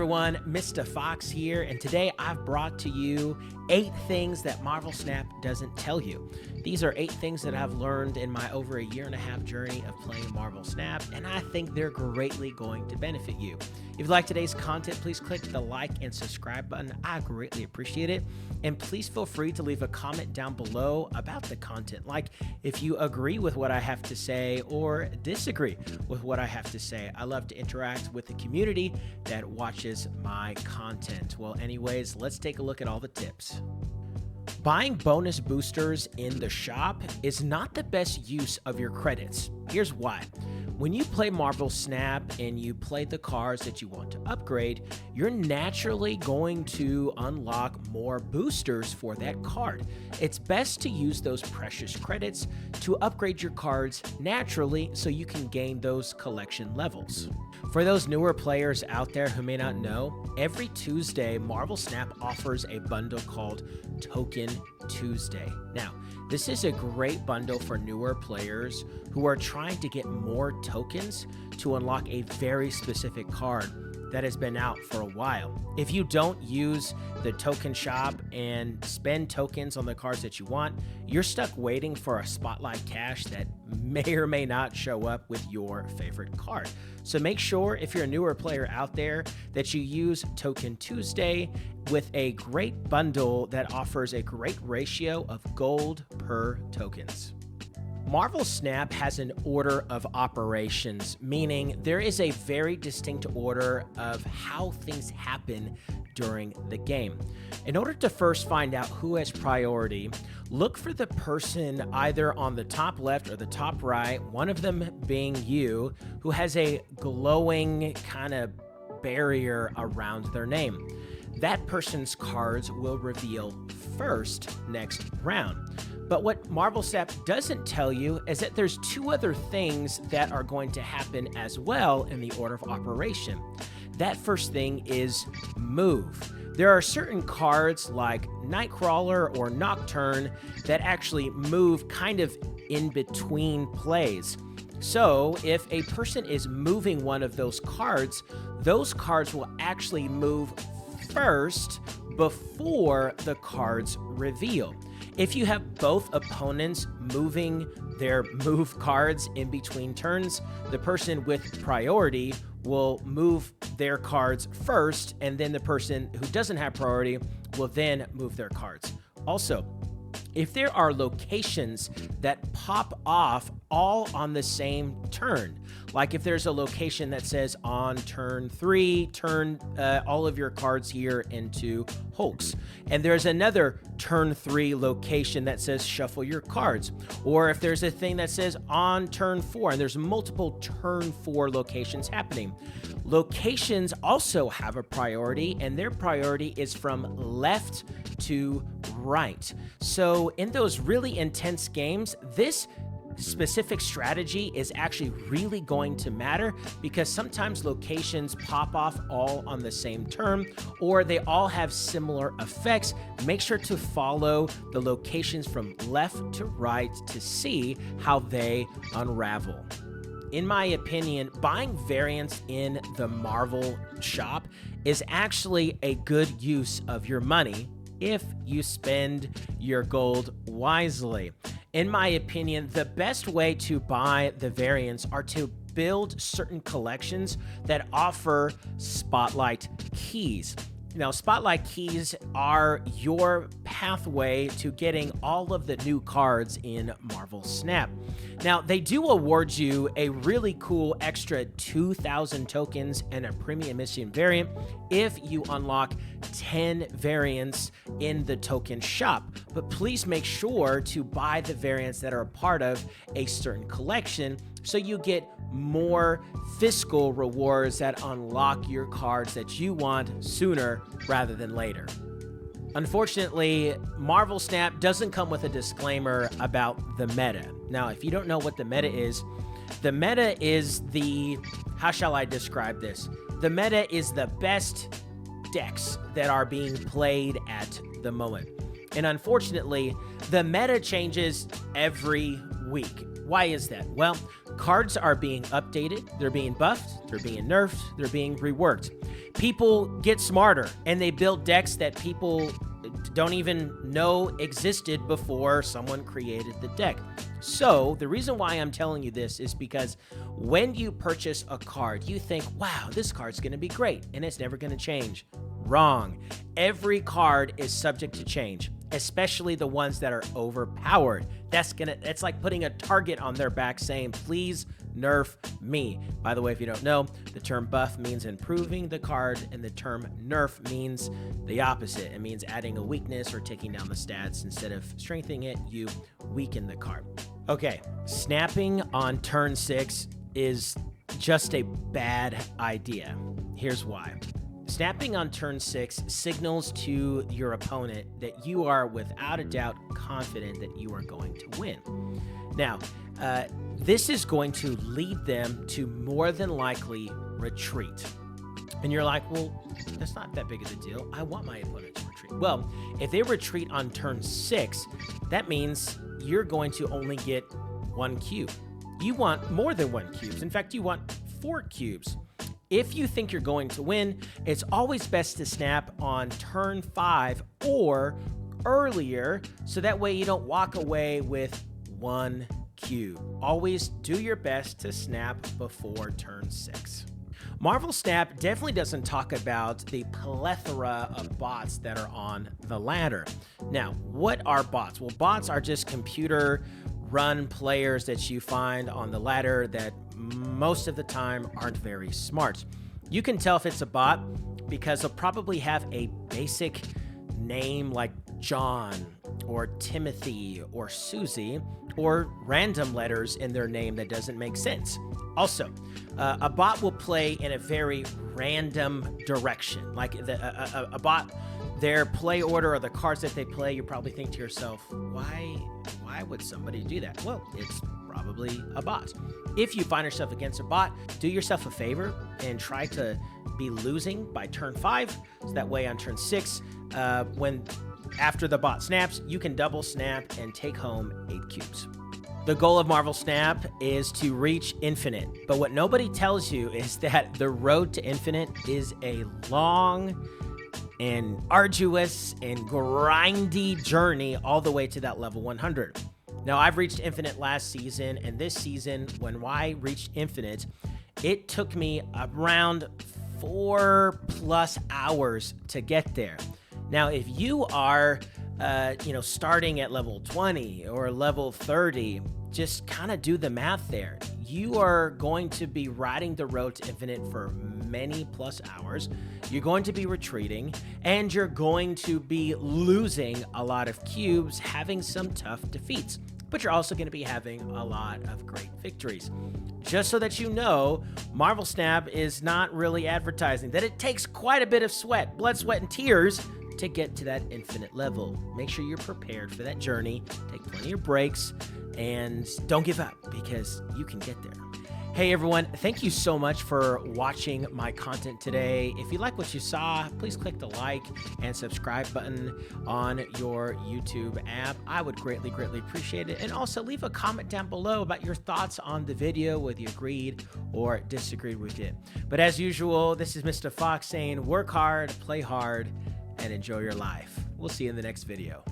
everyone, Mr. Fox here, and today I've brought to you 8 things that Marvel Snap doesn't tell you. These are 8 things that I've learned in my over a year-and-a-half journey of playing Marvel Snap, and I think they're greatly going to benefit you. If you like today's content, please click the like and subscribe button. I greatly appreciate it. And please feel free to leave a comment down below about the content, like if you agree with what I have to say or disagree with what I have to say. I love to interact with the community that watches my content. Well, anyways, let's take a look at all the tips. Buying bonus boosters in the shop is not the best use of your credits. Here's why. When you play Marvel Snap and you play the cards that you want to upgrade, you're naturally going to unlock more boosters for that card. It's best to use those precious credits to upgrade your cards naturally so you can gain those collection levels. For those newer players out there who may not know, every Tuesday, Marvel Snap offers a bundle called Token Tuesday. Now, this is a great bundle for newer players who are trying to get more tokens to unlock a very specific card that has been out for a while. If you don't use the token shop and spend tokens on the cards that you want, you're stuck waiting for a spotlight cash that may or may not show up with your favorite card. So make sure, if you're a newer player out there, that you use Token Tuesday with a great bundle that offers a great ratio of gold per tokens. Marvel Snap has an order of operations, meaning there is a very distinct order of how things happen during the game. In order to first find out who has priority, look for the person either on the top left or the top right, one of them being you, who has a glowing kind of barrier around their name. That person's cards will reveal first next round. But what Marvel Snap doesn't tell you is that there's 2 other things that are going to happen as well in the order of operation. That first thing is move. There are certain cards like Nightcrawler or Nocturne that actually move kind of in between plays. So if a person is moving one of those cards will actually move first before the cards reveal. If you have both opponents moving their move cards in between turns, the person with priority will move their cards first, and then the person who doesn't have priority will then move their cards. Also, if there are locations that pop off all on the same turn, like if there's a location that says on turn 3, turn all of your cards here into Hulks, and there's another turn 3 location that says shuffle your cards, or if there's a thing that says on turn 4 and there's multiple turn 4 locations happening. Locations also have a priority, and their priority is from left to right. So in those really intense games, this specific strategy is actually really going to matter, because sometimes locations pop off all on the same turn, or they all have similar effects. Make sure to follow the locations from left to right to see how they unravel. In my opinion, buying variants in the Marvel shop is actually a good use of your money if you spend your gold wisely. In my opinion, the best way to buy the variants are to build certain collections that offer spotlight keys. Now, spotlight keys are your pathway to getting all of the new cards in Marvel Snap. Now, they do award you a really cool extra 2,000 tokens and a premium mission variant if you unlock 10 variants in the token shop. But please make sure to buy the variants that are a part of a certain collection so you get more fiscal rewards that unlock your cards that you want sooner rather than later. Unfortunately, Marvel Snap doesn't come with a disclaimer about the meta. Now, if you don't know what the meta is the, how shall I describe this? The meta is the best decks that are being played at the moment. And unfortunately, the meta changes every week. Why is that? Well, cards are being updated, they're being buffed, they're being nerfed, they're being reworked. People get smarter and they build decks that people don't even know existed before someone created the deck. So the reason why I'm telling you this is because when you purchase a card, you think, wow, this card's going to be great and it's never going to change. Wrong. Every card is subject to change, especially the ones that are overpowered. It's like putting a target on their back saying, please nerf me. By the way, if you don't know, the term buff means improving the card, and the term nerf means the opposite. It means adding a weakness or taking down the stats. Instead of strengthening it, you weaken the card. Okay, snapping on turn 6 is just a bad idea. Here's why. Snapping on turn 6 signals to your opponent that you are without a doubt confident that you are going to win. Now, this is going to lead them to more than likely retreat. And you're like, well, that's not that big of a deal. I want my opponent to retreat. Well, if they retreat on turn 6, that means you're going to only get 1 cube. You want more than 1 cube. In fact, you want 4 cubes. If you think you're going to win, it's always best to snap on turn 5 or earlier, so that way you don't walk away with 1 cube. Always do your best to snap before turn 6. Marvel Snap definitely doesn't talk about the plethora of bots that are on the ladder. Now, what are bots? Well, bots are just computer run players that you find on the ladder that most of the time aren't very smart. You can tell if it's a bot because they'll probably have a basic name like John or Timothy or Susie, or random letters in their name that doesn't make sense. Also, a bot will play in a very random direction. Like a bot, their play order or the cards that they play, you probably think to yourself, why would somebody do that? Well, it's probably a bot. If you find yourself against a bot, do yourself a favor and try to be losing by turn 5. So that way on turn 6, after the bot snaps, you can double snap and take home 8 cubes. The goal of Marvel Snap is to reach infinite, but what nobody tells you is that the road to infinite is a long and arduous and grindy journey all the way to that level 100. Now, I've reached infinite last season, and this season, when I reached infinite, it took me around 4+ hours to get there. Now, if you are, starting at level 20 or level 30, just kind of do the math there. You are going to be riding the road to infinite for many plus hours. You're going to be retreating, and you're going to be losing a lot of cubes, having some tough defeats. But you're also going to be having a lot of great victories. Just so that you know, Marvel Snap is not really advertising that it takes quite a bit of sweat, blood, sweat, and tears to get to that infinite level. Make sure you're prepared for that journey. Take plenty of breaks and don't give up, because you can get there. Hey everyone, thank you so much for watching my content today. If you like what you saw, please click the like and subscribe button on your YouTube app. I would greatly appreciate it. And also leave a comment down below about your thoughts on the video, whether you agreed or disagreed with it. But as usual, this is Mr. Fox saying, work hard, play hard, and enjoy your life. We'll see you in the next video.